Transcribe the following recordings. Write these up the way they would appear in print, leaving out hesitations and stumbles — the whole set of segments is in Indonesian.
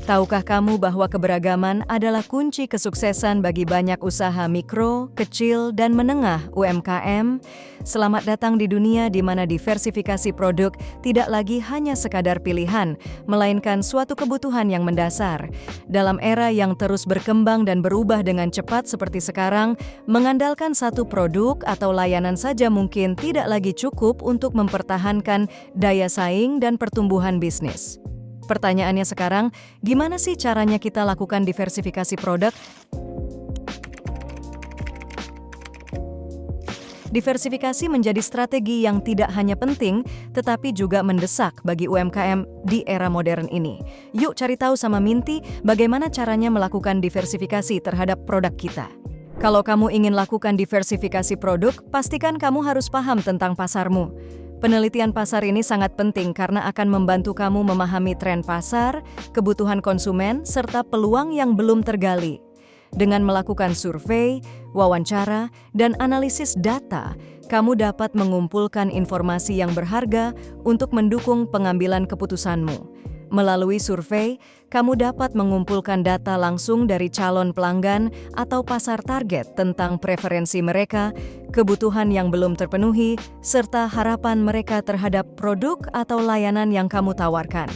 Tahukah kamu bahwa keberagaman adalah kunci kesuksesan bagi banyak usaha mikro, kecil, dan menengah UMKM? Selamat datang di dunia di mana diversifikasi produk tidak lagi hanya sekadar pilihan, melainkan suatu kebutuhan yang mendasar. Dalam era yang terus berkembang dan berubah dengan cepat seperti sekarang, mengandalkan satu produk atau layanan saja mungkin tidak lagi cukup untuk mempertahankan daya saing dan pertumbuhan bisnis. Pertanyaannya sekarang, gimana sih caranya kita lakukan diversifikasi produk? Diversifikasi menjadi strategi yang tidak hanya penting, tetapi juga mendesak bagi UMKM di era modern ini. Yuk cari tahu sama Minty bagaimana caranya melakukan diversifikasi terhadap produk kita. Kalau kamu ingin lakukan diversifikasi produk, pastikan kamu harus paham tentang pasarmu. Penelitian pasar ini sangat penting karena akan membantu kamu memahami tren pasar, kebutuhan konsumen, serta peluang yang belum tergali. Dengan melakukan survei, wawancara, dan analisis data, kamu dapat mengumpulkan informasi yang berharga untuk mendukung pengambilan keputusanmu. Melalui survei, kamu dapat mengumpulkan data langsung dari calon pelanggan atau pasar target tentang preferensi mereka, kebutuhan yang belum terpenuhi, serta harapan mereka terhadap produk atau layanan yang kamu tawarkan.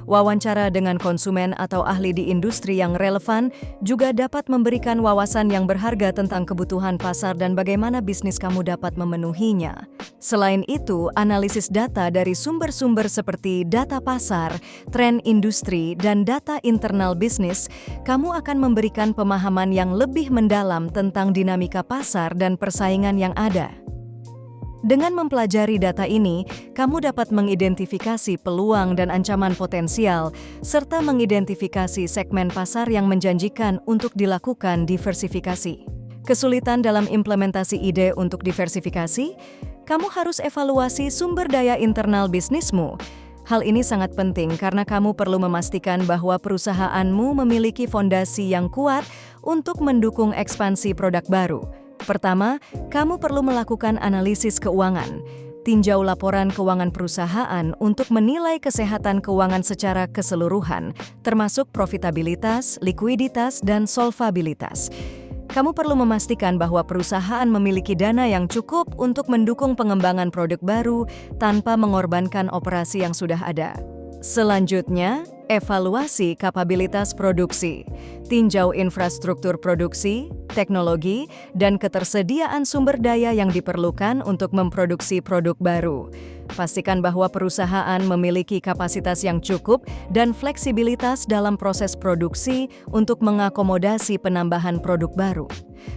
Wawancara dengan konsumen atau ahli di industri yang relevan juga dapat memberikan wawasan yang berharga tentang kebutuhan pasar dan bagaimana bisnis kamu dapat memenuhinya. Selain itu, analisis data dari sumber-sumber seperti data pasar, tren industri, dan data internal bisnis, kamu akan memberikan pemahaman yang lebih mendalam tentang dinamika pasar dan persaingan yang ada. Dengan mempelajari data ini, kamu dapat mengidentifikasi peluang dan ancaman potensial, serta mengidentifikasi segmen pasar yang menjanjikan untuk dilakukan diversifikasi. Kesulitan dalam implementasi ide untuk diversifikasi? Kamu harus evaluasi sumber daya internal bisnismu. Hal ini sangat penting karena kamu perlu memastikan bahwa perusahaanmu memiliki fondasi yang kuat untuk mendukung ekspansi produk baru. Pertama, kamu perlu melakukan analisis keuangan. Tinjau laporan keuangan perusahaan untuk menilai kesehatan keuangan secara keseluruhan, termasuk profitabilitas, likuiditas, dan solvabilitas. Kamu perlu memastikan bahwa perusahaan memiliki dana yang cukup untuk mendukung pengembangan produk baru tanpa mengorbankan operasi yang sudah ada. Selanjutnya, evaluasi kapabilitas produksi. Tinjau infrastruktur produksi, teknologi, dan ketersediaan sumber daya yang diperlukan untuk memproduksi produk baru. Pastikan bahwa perusahaan memiliki kapasitas yang cukup dan fleksibilitas dalam proses produksi untuk mengakomodasi penambahan produk baru.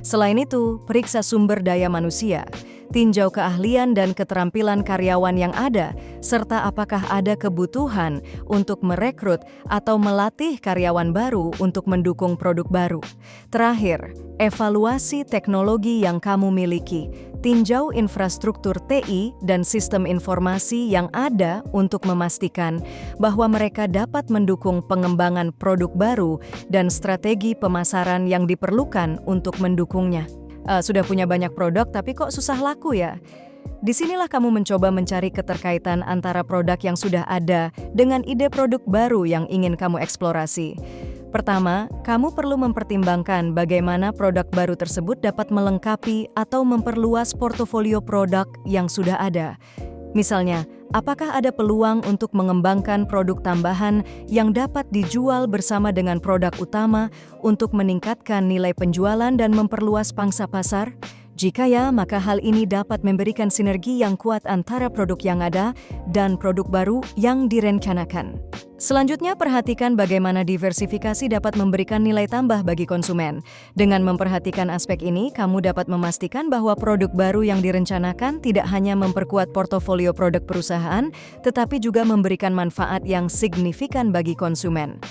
Selain itu, periksa sumber daya manusia. Tinjau keahlian dan keterampilan karyawan yang ada, serta apakah ada kebutuhan untuk merekrut atau melatih karyawan baru untuk mendukung produk baru. Terakhir, evaluasi teknologi yang kamu miliki. Tinjau infrastruktur TI dan sistem informasi yang ada untuk memastikan bahwa mereka dapat mendukung pengembangan produk baru dan strategi pemasaran yang diperlukan untuk mendukungnya. Sudah punya banyak produk tapi kok susah laku ya? Disinilah kamu mencoba mencari keterkaitan antara produk yang sudah ada dengan ide produk baru yang ingin kamu eksplorasi. Pertama, kamu perlu mempertimbangkan bagaimana produk baru tersebut dapat melengkapi atau memperluas portofolio produk yang sudah ada. Misalnya, apakah ada peluang untuk mengembangkan produk tambahan yang dapat dijual bersama dengan produk utama untuk meningkatkan nilai penjualan dan memperluas pangsa pasar? Jika ya, maka hal ini dapat memberikan sinergi yang kuat antara produk yang ada dan produk baru yang direncanakan. Selanjutnya, perhatikan bagaimana diversifikasi dapat memberikan nilai tambah bagi konsumen. Dengan memperhatikan aspek ini, kamu dapat memastikan bahwa produk baru yang direncanakan tidak hanya memperkuat portofolio produk perusahaan, tetapi juga memberikan manfaat yang signifikan bagi konsumen.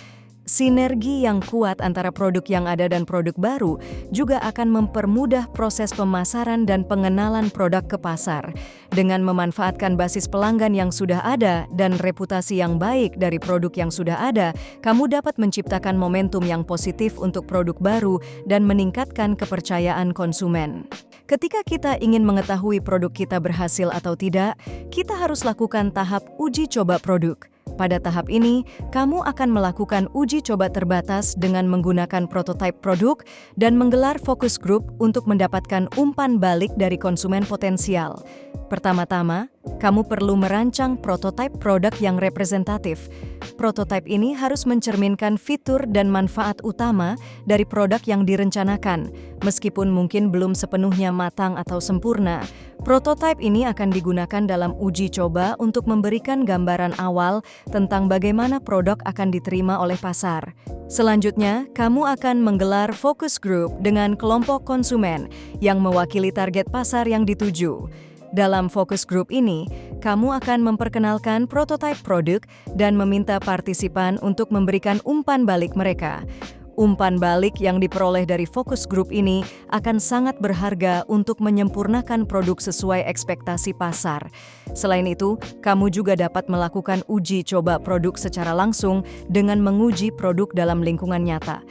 Sinergi yang kuat antara produk yang ada dan produk baru juga akan mempermudah proses pemasaran dan pengenalan produk ke pasar. Dengan memanfaatkan basis pelanggan yang sudah ada dan reputasi yang baik dari produk yang sudah ada, kamu dapat menciptakan momentum yang positif untuk produk baru dan meningkatkan kepercayaan konsumen. Ketika kita ingin mengetahui produk kita berhasil atau tidak, kita harus lakukan tahap uji coba produk. Pada tahap ini, kamu akan melakukan uji coba terbatas dengan menggunakan prototipe produk dan menggelar focus group untuk mendapatkan umpan balik dari konsumen potensial. Pertama-tama, kamu perlu merancang prototipe produk yang representatif. Prototipe ini harus mencerminkan fitur dan manfaat utama dari produk yang direncanakan, meskipun mungkin belum sepenuhnya matang atau sempurna. Prototipe ini akan digunakan dalam uji coba untuk memberikan gambaran awal tentang bagaimana produk akan diterima oleh pasar. Selanjutnya, kamu akan menggelar focus group dengan kelompok konsumen yang mewakili target pasar yang dituju. Dalam focus group ini, kamu akan memperkenalkan prototipe produk dan meminta partisipan untuk memberikan umpan balik mereka. Umpan balik yang diperoleh dari focus group ini akan sangat berharga untuk menyempurnakan produk sesuai ekspektasi pasar. Selain itu, kamu juga dapat melakukan uji coba produk secara langsung dengan menguji produk dalam lingkungan nyata.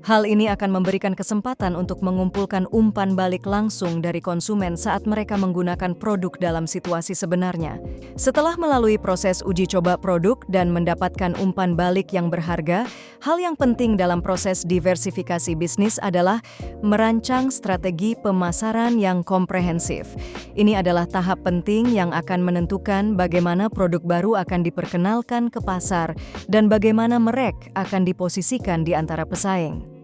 Hal ini akan memberikan kesempatan untuk mengumpulkan umpan balik langsung dari konsumen saat mereka menggunakan produk dalam situasi sebenarnya. Setelah melalui proses uji coba produk dan mendapatkan umpan balik yang berharga, hal yang penting dalam proses diversifikasi bisnis adalah merancang strategi pemasaran yang komprehensif. Ini adalah tahap penting yang akan menentukan bagaimana produk baru akan diperkenalkan ke pasar dan bagaimana merek akan diposisikan di antara pesaing.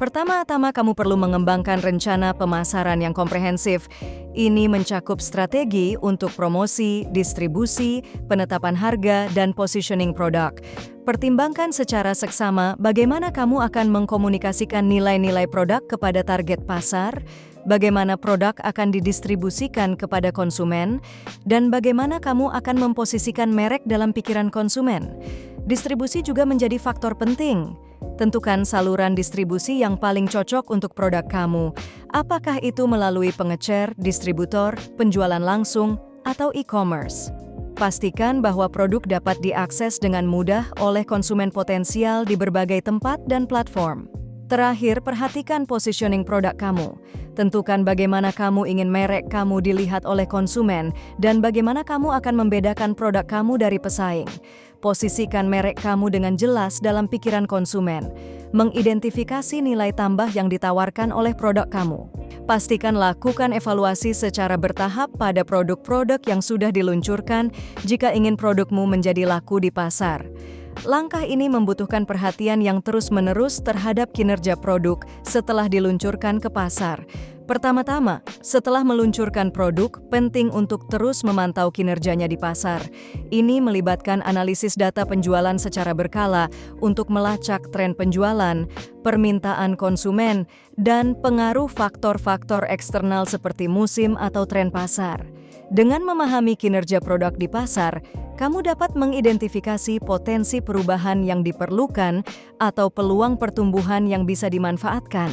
Pertama-tama kamu perlu mengembangkan rencana pemasaran yang komprehensif. Ini mencakup strategi untuk promosi, distribusi, penetapan harga, dan positioning produk. Pertimbangkan secara seksama bagaimana kamu akan mengkomunikasikan nilai-nilai produk kepada target pasar, bagaimana produk akan didistribusikan kepada konsumen, dan bagaimana kamu akan memposisikan merek dalam pikiran konsumen. Distribusi juga menjadi faktor penting. Tentukan saluran distribusi yang paling cocok untuk produk kamu. Apakah itu melalui pengecer, distributor, penjualan langsung, atau e-commerce? Pastikan bahwa produk dapat diakses dengan mudah oleh konsumen potensial di berbagai tempat dan platform. Terakhir, perhatikan positioning produk kamu. Tentukan bagaimana kamu ingin merek kamu dilihat oleh konsumen dan bagaimana kamu akan membedakan produk kamu dari pesaing. Posisikan merek kamu dengan jelas dalam pikiran konsumen. Mengidentifikasi nilai tambah yang ditawarkan oleh produk kamu. Pastikan lakukan evaluasi secara bertahap pada produk-produk yang sudah diluncurkan jika ingin produkmu menjadi laku di pasar. Langkah ini membutuhkan perhatian yang terus-menerus terhadap kinerja produk setelah diluncurkan ke pasar. Pertama-tama, setelah meluncurkan produk, penting untuk terus memantau kinerjanya di pasar. Ini melibatkan analisis data penjualan secara berkala untuk melacak tren penjualan, permintaan konsumen, dan pengaruh faktor-faktor eksternal seperti musim atau tren pasar. Dengan memahami kinerja produk di pasar, kamu dapat mengidentifikasi potensi perubahan yang diperlukan atau peluang pertumbuhan yang bisa dimanfaatkan.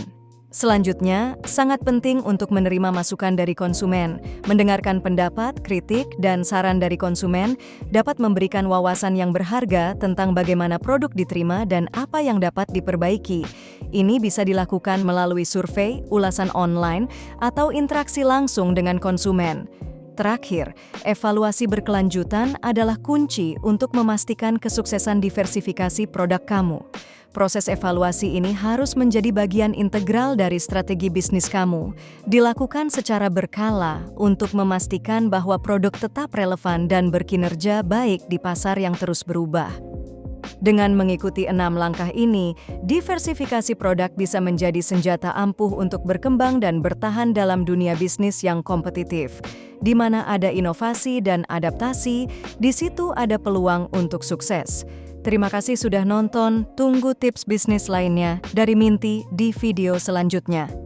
Selanjutnya, sangat penting untuk menerima masukan dari konsumen. Mendengarkan pendapat, kritik, dan saran dari konsumen dapat memberikan wawasan yang berharga tentang bagaimana produk diterima dan apa yang dapat diperbaiki. Ini bisa dilakukan melalui survei, ulasan online, atau interaksi langsung dengan konsumen. Terakhir, evaluasi berkelanjutan adalah kunci untuk memastikan kesuksesan diversifikasi produk kamu. Proses evaluasi ini harus menjadi bagian integral dari strategi bisnis kamu. Dilakukan secara berkala untuk memastikan bahwa produk tetap relevan dan berkinerja baik di pasar yang terus berubah. Dengan mengikuti 6 langkah ini, diversifikasi produk bisa menjadi senjata ampuh untuk berkembang dan bertahan dalam dunia bisnis yang kompetitif. Di mana ada inovasi dan adaptasi, di situ ada peluang untuk sukses. Terima kasih sudah nonton, tunggu tips bisnis lainnya dari Minty di video selanjutnya.